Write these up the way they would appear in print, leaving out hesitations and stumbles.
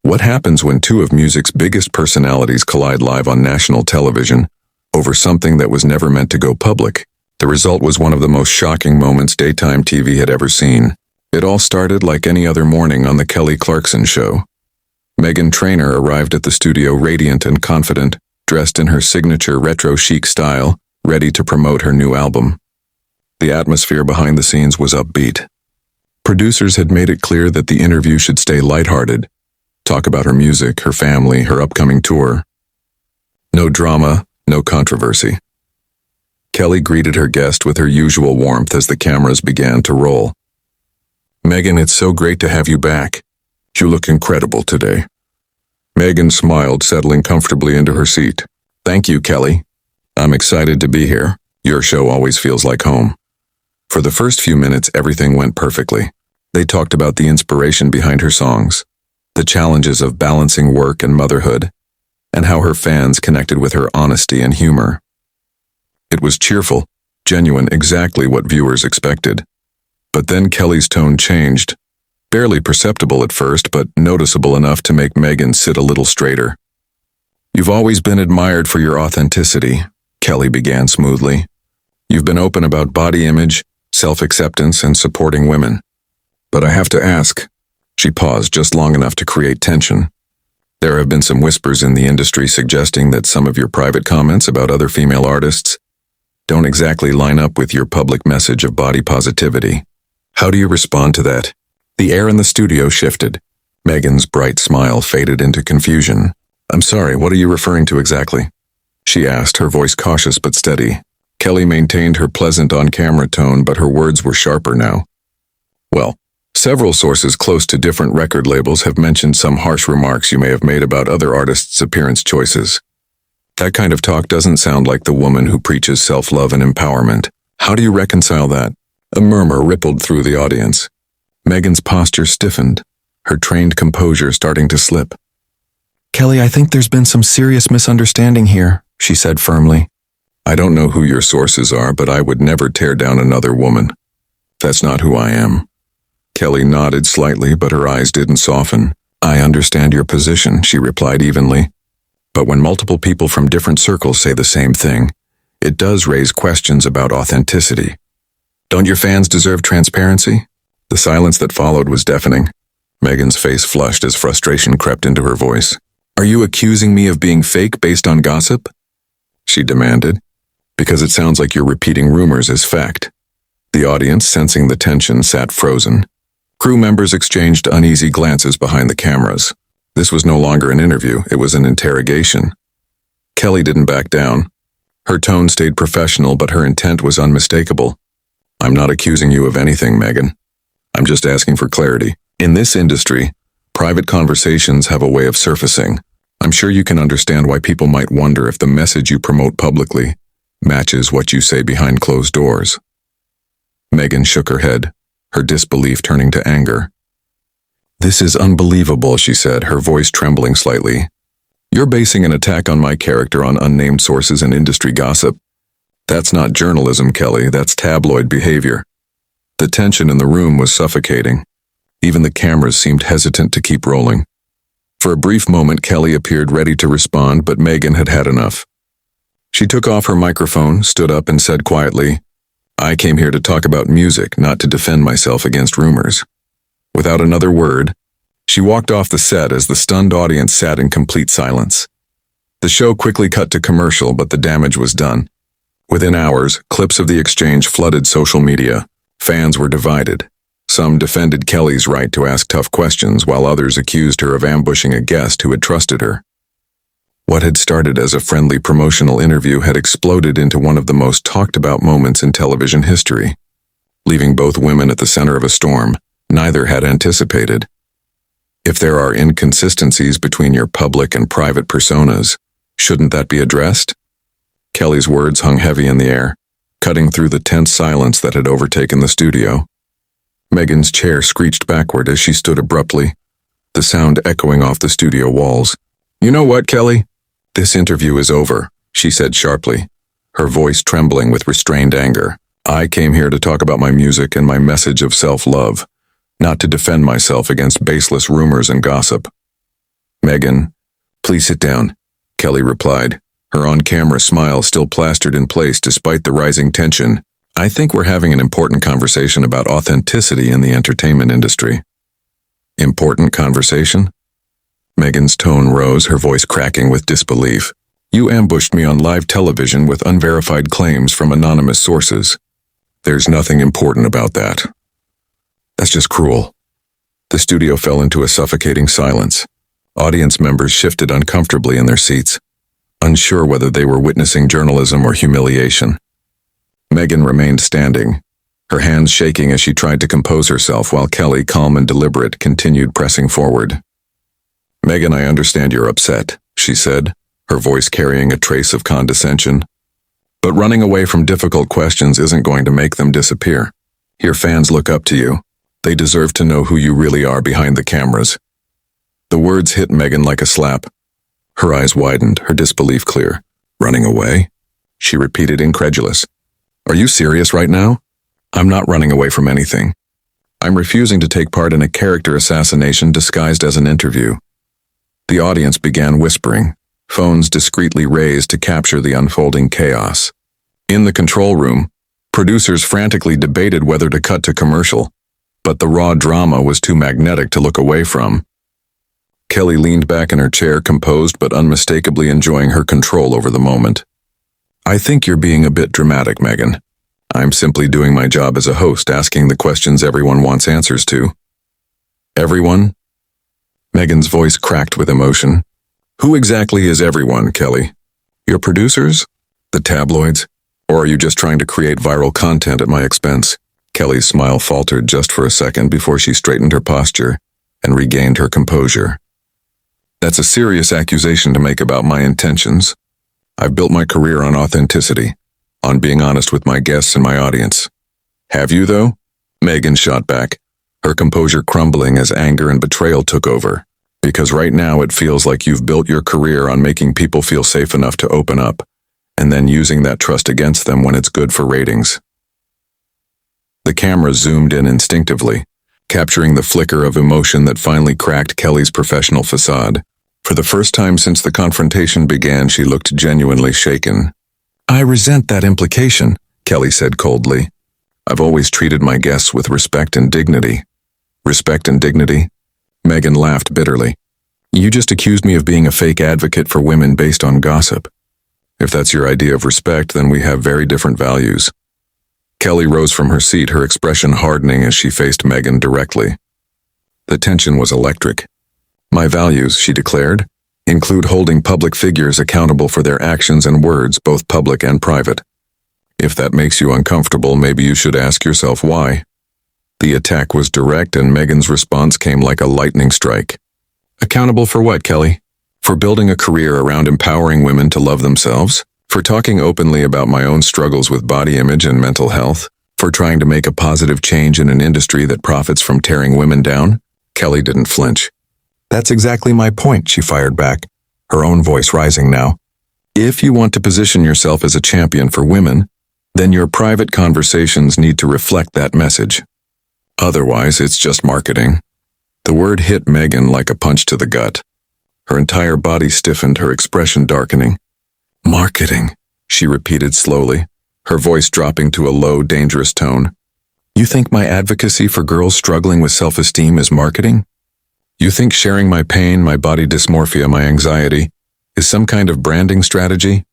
What happens when two of music's biggest personalities collide live on national television over something that was never meant to go public? The result was one of the most shocking moments daytime TV had ever seen. It all started like any other morning on the Kelly Clarkson show. Meghan Trainor arrived at the studio radiant and confident, dressed in her signature retro chic style, ready to promote her new album. The atmosphere behind the scenes was upbeat. Producers had made it clear that the interview should stay lighthearted, talk about her music, her family, her upcoming tour. No drama, no controversy. Kelly greeted her guest with her usual warmth as the cameras began to roll. "Meghan, it's so great to have you back. You look incredible today." Meghan smiled, settling comfortably into her seat. "Thank you, Kelly. I'm excited to be here. Your show always feels like home." For the first few minutes, everything went perfectly. They talked about the inspiration behind her songs, the challenges of balancing work and motherhood, and how her fans connected with her honesty and humor. It was cheerful, genuine, exactly what viewers expected. But then Kelly's tone changed, barely perceptible at first, but noticeable enough to make Meghan sit a little straighter. "You've always been admired for your authenticity," Kelly began smoothly. "You've been open about body image, self-acceptance, and supporting women. But I have to ask," she paused just long enough to create tension. "There have been some whispers in the industry suggesting that some of your private comments about other female artists don't exactly line up with your public message of body positivity. How do you respond to that?" The air in the studio shifted. Meghan's bright smile faded into confusion. "I'm sorry, what are you referring to exactly?" she asked, her voice cautious but steady. Kelly maintained her pleasant on-camera tone, but her words were sharper now. "Well, several sources close to different record labels have mentioned some harsh remarks you may have made about other artists' appearance choices. That kind of talk doesn't sound like the woman who preaches self-love and empowerment. How do you reconcile that?" A murmur rippled through the audience. Meghan's posture stiffened, her trained composure starting to slip. "Kelly, I think there's been some serious misunderstanding here," she said firmly. "I don't know who your sources are, but I would never tear down another woman. That's not who I am." Kelly nodded slightly, but her eyes didn't soften. "I understand your position," she replied evenly. "But when multiple people from different circles say the same thing, it does raise questions about authenticity. Don't your fans deserve transparency?" The silence that followed was deafening. Meghan's face flushed as frustration crept into her voice. "Are you accusing me of being fake based on gossip?" she demanded. "Because it sounds like you're repeating rumors as fact." The audience, sensing the tension, sat frozen. Crew members exchanged uneasy glances behind the cameras. This was no longer an interview, it was an interrogation. Kelly didn't back down. Her tone stayed professional, but her intent was unmistakable. "I'm not accusing you of anything, Meghan. I'm just asking for clarity. In this industry, private conversations have a way of surfacing. I'm sure you can understand why people might wonder if the message you promote publicly matches what you say behind closed doors." Meghan shook her head, her disbelief turning to anger. "This is unbelievable," she said, her voice trembling slightly. "You're basing an attack on my character on unnamed sources and industry gossip. That's not journalism, Kelly, that's tabloid behavior." The tension in the room was suffocating. Even the cameras seemed hesitant to keep rolling. For a brief moment, Kelly appeared ready to respond, but Meghan had had enough. She took off her microphone, stood up, and said quietly, "I came here to talk about music, not to defend myself against rumors." Without another word, she walked off the set as the stunned audience sat in complete silence. The show quickly cut to commercial, but the damage was done. Within hours, clips of the exchange flooded social media. Fans were divided. Some defended Kelly's right to ask tough questions, while others accused her of ambushing a guest who had trusted her. What had started as a friendly promotional interview had exploded into one of the most talked-about moments in television history, leaving both women at the center of a storm neither had anticipated. If there are inconsistencies between your public and private personas, shouldn't that be addressed? Kelly's words hung heavy in the air, cutting through the tense silence that had overtaken the studio. Meghan's chair screeched backward as she stood abruptly, the sound echoing off the studio walls. "You know what, Kelly? This interview is over," she said sharply, her voice trembling with restrained anger. "I came here to talk about my music and my message of self-love, not to defend myself against baseless rumors and gossip." "Meghan, please sit down," Kelly replied, her on-camera smile still plastered in place despite the rising tension. "I think we're having an important conversation about authenticity in the entertainment industry." "Important conversation?" Meghan's tone rose, her voice cracking with disbelief. "You ambushed me on live television with unverified claims from anonymous sources. There's nothing important about that." "That's just cruel." The studio fell into a suffocating silence. Audience members shifted uncomfortably in their seats, unsure whether they were witnessing journalism or humiliation. Meghan remained standing, her hands shaking as she tried to compose herself while Kelly, calm and deliberate, continued pressing forward. "Meghan, I understand you're upset," she said, her voice carrying a trace of condescension. "But running away from difficult questions isn't going to make them disappear. Your fans look up to you. They deserve to know who you really are behind the cameras." The words hit Meghan like a slap. Her eyes widened, her disbelief clear. "Running away?" she repeated, incredulous. "Are you serious right now?" "I'm not running away from anything. I'm refusing to take part in a character assassination disguised as an interview." The audience began whispering, phones discreetly raised to capture the unfolding chaos. In the control room, producers frantically debated whether to cut to commercial, but the raw drama was too magnetic to look away from. Kelly leaned back in her chair, composed but unmistakably enjoying her control over the moment. "I think you're being a bit dramatic, Meghan. I'm simply doing my job as a host, asking the questions everyone wants answers to." "Everyone?" Meghan's voice cracked with emotion. "Who exactly is everyone, Kelly? Your producers? The tabloids? Or are you just trying to create viral content at my expense?" Kelly's smile faltered just for a second before she straightened her posture and regained her composure. "That's a serious accusation to make about my intentions. I've built my career on authenticity, on being honest with my guests and my audience." "Have you, though?" Meghan shot back, her composure crumbling as anger and betrayal took over. "Because right now it feels like you've built your career on making people feel safe enough to open up, and then using that trust against them when it's good for ratings." The camera zoomed in instinctively, capturing the flicker of emotion that finally cracked Kelly's professional facade. For the first time since the confrontation began, she looked genuinely shaken. "I resent that implication," Kelly said coldly. "I've always treated my guests with respect and dignity." "Respect and dignity?" Meghan laughed bitterly. "You just accused me of being a fake advocate for women based on gossip. If that's your idea of respect, then we have very different values." Kelly rose from her seat, her expression hardening as she faced Meghan directly. The tension was electric. "My values," she declared, "include holding public figures accountable for their actions and words, both public and private. If that makes you uncomfortable, maybe you should ask yourself why." The attack was direct, and Meghan's response came like a lightning strike. "Accountable for what, Kelly? For building a career around empowering women to love themselves? For talking openly about my own struggles with body image and mental health? For trying to make a positive change in an industry that profits from tearing women down?" Kelly didn't flinch. "That's exactly my point," she fired back, her own voice rising now. "If you want to position yourself as a champion for women, then your private conversations need to reflect that message. Otherwise, it's just marketing." The word hit Meghan like a punch to the gut. Her entire body stiffened, her expression darkening. "Marketing," she repeated slowly, her voice dropping to a low, dangerous tone. "You think my advocacy for girls struggling with self-esteem is marketing? You think sharing my pain, my body dysmorphia, my anxiety, is some kind of branding strategy?"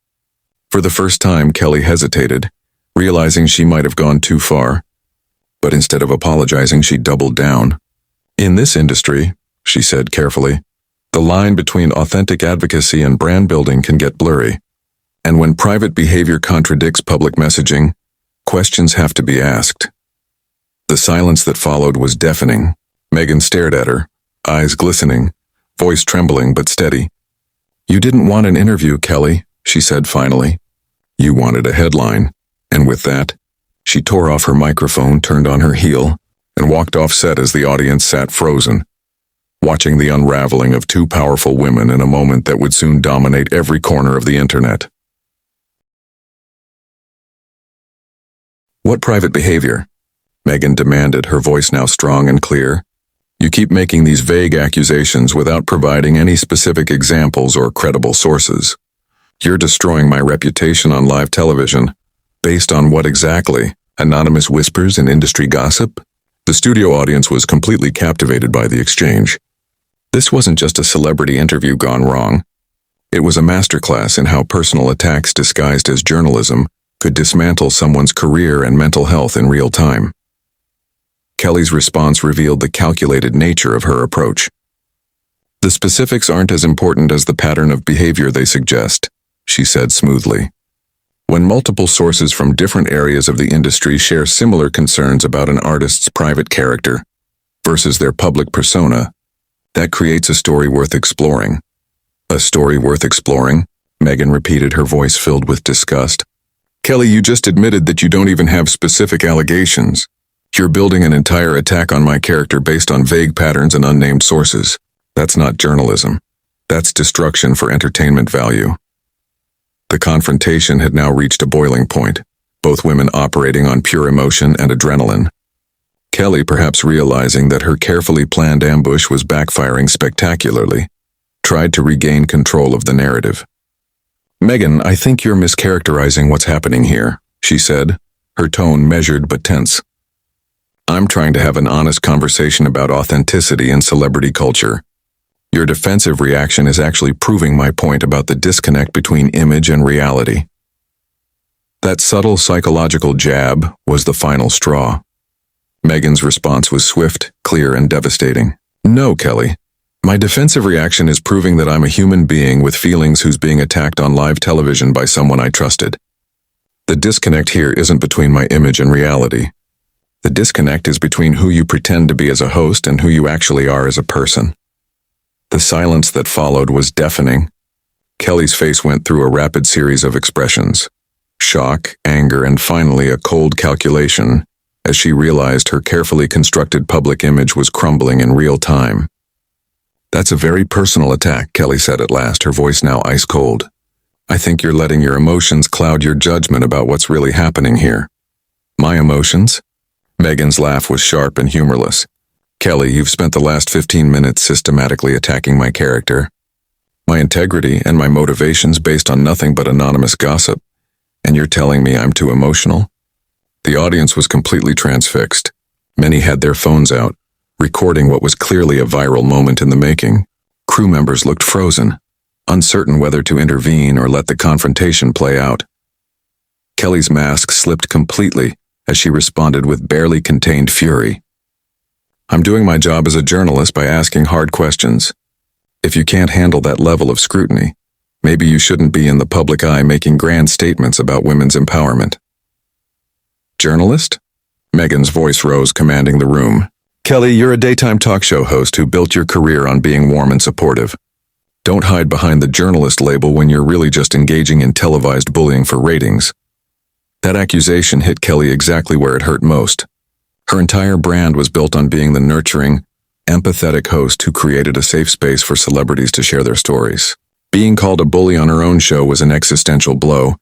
For the first time, Kelly hesitated, realizing she might have gone too far. But instead of apologizing, she doubled down. "In this industry," she said carefully, "the line between authentic advocacy and brand building can get blurry. And when private behavior contradicts public messaging, questions have to be asked." The silence that followed was deafening. Meghan stared at her, eyes glistening, voice trembling but steady. "You didn't want an interview, Kelly," she said finally. "You wanted a headline." And with that, she tore off her microphone, turned on her heel, and walked off set as the audience sat frozen, watching the unraveling of two powerful women in a moment that would soon dominate every corner of the internet. "What private behavior?" Meghan demanded, her voice now strong and clear. You keep making these vague accusations without providing any specific examples or credible sources. You're destroying my reputation on live television. Based on what exactly? Anonymous whispers and industry gossip? The studio audience was completely captivated by the exchange. This wasn't just a celebrity interview gone wrong. It was a masterclass in how personal attacks disguised as journalism could dismantle someone's career and mental health in real time. Kelly's response revealed the calculated nature of her approach. The specifics aren't as important as the pattern of behavior they suggest, she said smoothly. When multiple sources from different areas of the industry share similar concerns about an artist's private character versus their public persona, that creates a story worth exploring. A story worth exploring? Meghan repeated, her voice filled with disgust. Kelly, you just admitted that you don't even have specific allegations. You're building an entire attack on my character based on vague patterns and unnamed sources. That's not journalism. That's destruction for entertainment value. The confrontation had now reached a boiling point, both women operating on pure emotion and adrenaline. Kelly, perhaps realizing that her carefully planned ambush was backfiring spectacularly, tried to regain control of the narrative. Meghan, I think you're mischaracterizing what's happening here, she said, her tone measured but tense. I'm trying to have an honest conversation about authenticity in celebrity culture. Your defensive reaction is actually proving my point about the disconnect between image and reality. That subtle psychological jab was the final straw. Meghan's response was swift, clear, and devastating. No, Kelly. My defensive reaction is proving that I'm a human being with feelings who's being attacked on live television by someone I trusted. The disconnect here isn't between my image and reality. The disconnect is between who you pretend to be as a host and who you actually are as a person. The silence that followed was deafening. Kelly's face went through a rapid series of expressions. Shock, anger, and finally a cold calculation, as she realized her carefully constructed public image was crumbling in real time. That's a very personal attack, Kelly said at last, her voice now ice cold. I think you're letting your emotions cloud your judgment about what's really happening here. My emotions? Meghan's laugh was sharp and humorless. Kelly, you've spent the last 15 minutes systematically attacking my character, my integrity, and my motivations based on nothing but anonymous gossip, and you're telling me I'm too emotional? The audience was completely transfixed. Many had their phones out, recording what was clearly a viral moment in the making. Crew members looked frozen, uncertain whether to intervene or let the confrontation play out. Kelly's mask slipped completely as she responded with barely contained fury. I'm doing my job as a journalist by asking hard questions. If you can't handle that level of scrutiny, maybe you shouldn't be in the public eye making grand statements about women's empowerment. Journalist? Meghan's voice rose, commanding the room. Kelly, you're a daytime talk show host who built your career on being warm and supportive. Don't hide behind the journalist label when you're really just engaging in televised bullying for ratings. That accusation hit Kelly exactly where it hurt most. Her entire brand was built on being the nurturing, empathetic host who created a safe space for celebrities to share their stories. Being called a bully on her own show was an existential blow.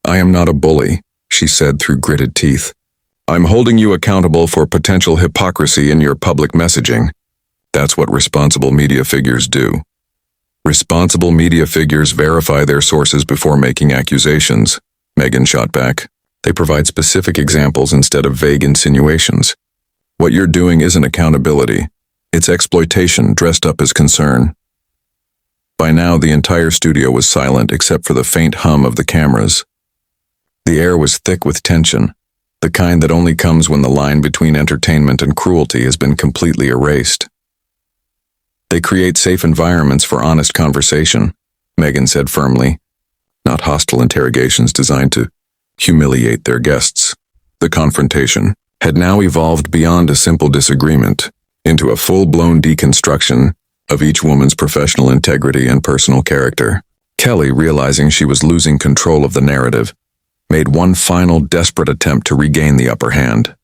I am not a bully, she said through gritted teeth. I'm holding you accountable for potential hypocrisy in your public messaging. That's what responsible media figures do. Responsible media figures verify their sources before making accusations, Meghan shot back. They provide specific examples instead of vague insinuations. What you're doing isn't accountability. It's exploitation dressed up as concern. By now, the entire studio was silent except for the faint hum of the cameras. The air was thick with tension, the kind that only comes when the line between entertainment and cruelty has been completely erased. They create safe environments for honest conversation, Meghan said firmly, not hostile interrogations designed to humiliate their guests. The confrontation had now evolved beyond a simple disagreement into a full-blown deconstruction of each woman's professional integrity and personal character. Kelly, realizing she was losing control of the narrative, made one final desperate attempt to regain the upper hand.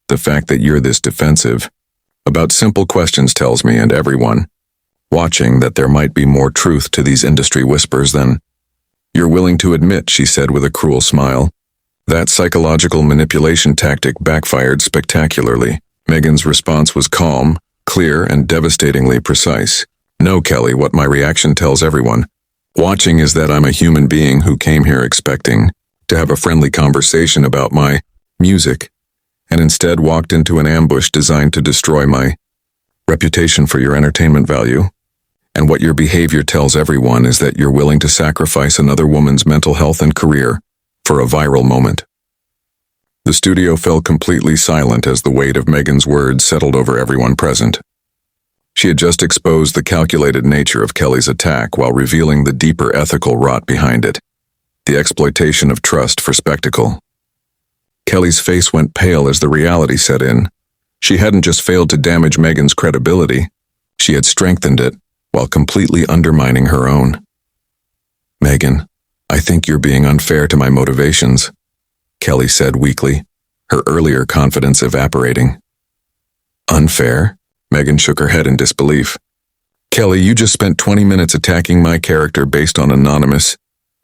The fact that you're this defensive about simple questions tells me and everyone watching that there might be more truth to these industry whispers than you're willing to admit, she said with a cruel smile. That psychological manipulation tactic backfired spectacularly. Meghan's response was calm, clear and devastatingly precise. No, Kelly, what my reaction tells everyone watching is that I'm a human being who came here expecting to have a friendly conversation about my music, and instead walked into an ambush designed to destroy my reputation for your entertainment value. And what your behavior tells everyone is that you're willing to sacrifice another woman's mental health and career for a viral moment. The studio fell completely silent as the weight of Meghan's words settled over everyone present. She had just exposed the calculated nature of Kelly's attack while revealing the deeper ethical rot behind it, the exploitation of trust for spectacle. Kelly's face went pale as the reality set in. She hadn't just failed to damage Meghan's credibility, she had strengthened it while completely undermining her own. "Meghan, I think you're being unfair to my motivations," Kelly said weakly, her earlier confidence evaporating. "Unfair?" Meghan shook her head in disbelief. "Kelly, you just spent 20 minutes attacking my character based on anonymous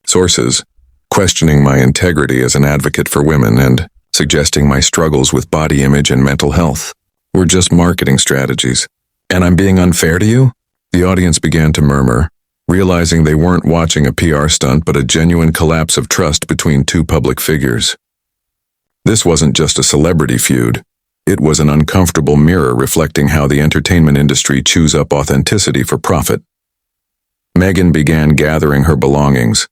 sources, questioning my integrity as an advocate for women, and suggesting my struggles with body image and mental health were just marketing strategies. And I'm being unfair to you?" The audience began to murmur, realizing they weren't watching a PR stunt but a genuine collapse of trust between two public figures. This wasn't just a celebrity feud. It was an uncomfortable mirror reflecting how the entertainment industry chews up authenticity for profit. Meghan began gathering her belongings,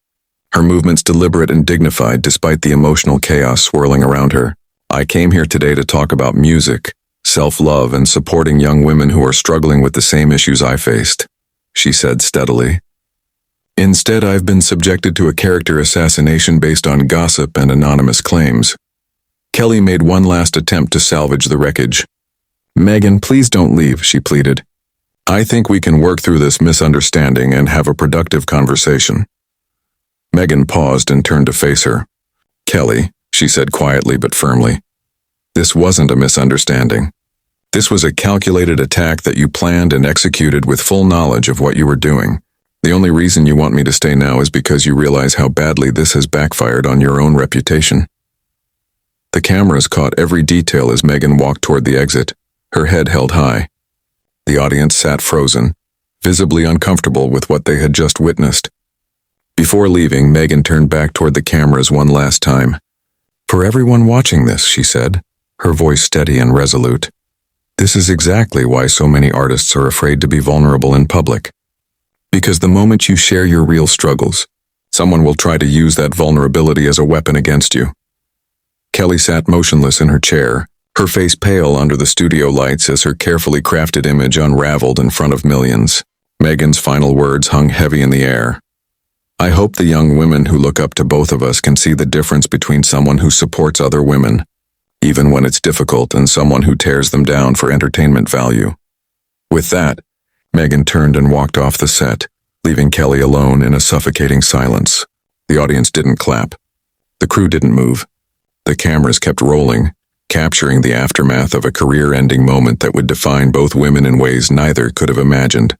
her movements deliberate and dignified despite the emotional chaos swirling around her. "I came here today to talk about music, self-love, and supporting young women who are struggling with the same issues I faced," she said steadily. "Instead, I've been subjected to a character assassination based on gossip and anonymous claims." Kelly made one last attempt to salvage the wreckage. "Meghan, please don't leave," she pleaded. "I think we can work through this misunderstanding and have a productive conversation." Meghan paused and turned to face her. "Kelly," she said quietly but firmly, "this wasn't a misunderstanding. This was a calculated attack that you planned and executed with full knowledge of what you were doing. The only reason you want me to stay now is because you realize how badly this has backfired on your own reputation." The cameras caught every detail as Meghan walked toward the exit, her head held high. The audience sat frozen, visibly uncomfortable with what they had just witnessed. Before leaving, Meghan turned back toward the cameras one last time. "For everyone watching this," she said, her voice steady and resolute, "this is exactly why so many artists are afraid to be vulnerable in public. Because the moment you share your real struggles, someone will try to use that vulnerability as a weapon against you." Kelly sat motionless in her chair, her face pale under the studio lights as her carefully crafted image unraveled in front of millions. Meghan's final words hung heavy in the air. "I hope the young women who look up to both of us can see the difference between someone who supports other women, even when it's difficult, and someone who tears them down for entertainment value." With that, Meghan turned and walked off the set, leaving Kelly alone in a suffocating silence. The audience didn't clap. The crew didn't move. The cameras kept rolling, capturing the aftermath of a career-ending moment that would define both women in ways neither could have imagined.